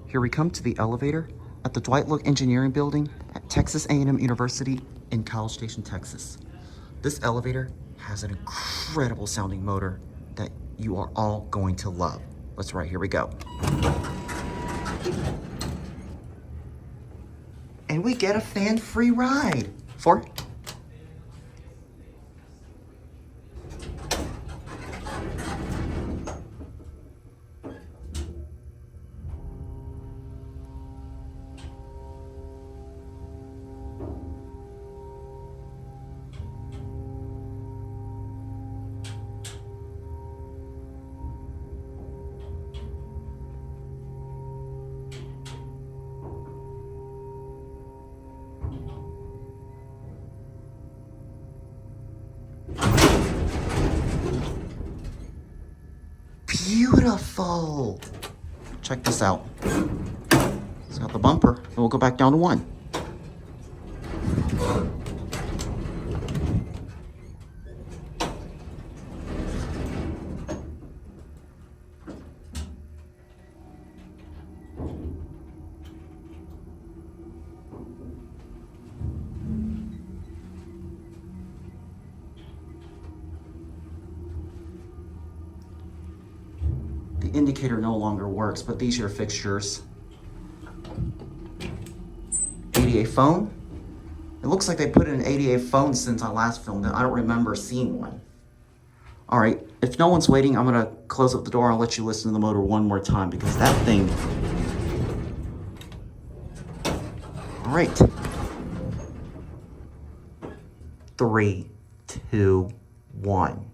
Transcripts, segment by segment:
Here we come to the elevator at the Dwight Look Engineering Building at Texas A&M University in College Station, Texas. This elevator has an incredible sounding motor that you are all going to love. Let's right, here we go. And we get a fan-free ride for beautiful. Check this out. It's got the bumper, and we'll go back down to 1. The indicator no longer works, but these are your fixtures. ADA phone. It looks like they put in an ADA phone since I last filmed it. I don't remember seeing one. All right, if no one's waiting, I'm gonna close up the door. I'll let you listen to the motor one more time because that thing. All right. 3, 2, 1.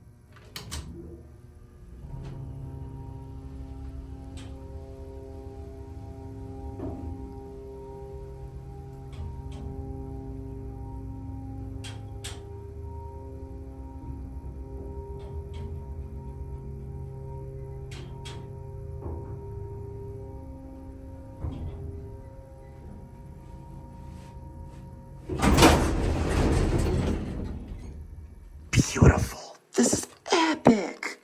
Beautiful. This is epic.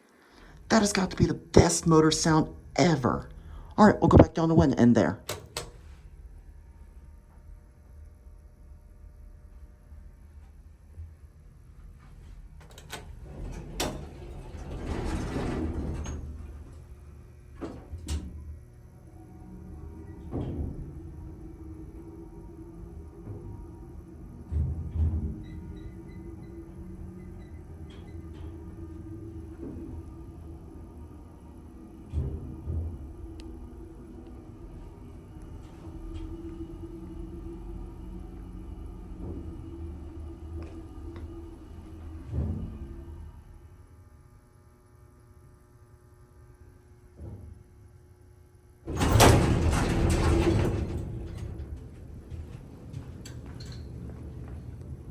That has got to be the best motor sound ever. All right, we'll go back down to 1 and end there.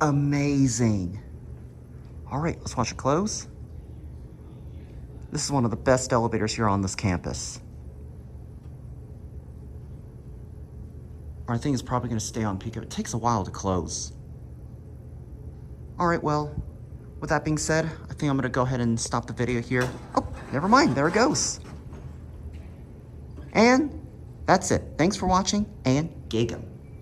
Amazing. All right, let's watch it close. This is one of the best elevators here on this campus. Our thing is probably gonna stay on peak. It takes a while to close. All right, well, with that being said, I think I'm gonna go ahead and stop the video here. Oh, never mind, there it goes. And that's it. Thanks for watching and gig 'em.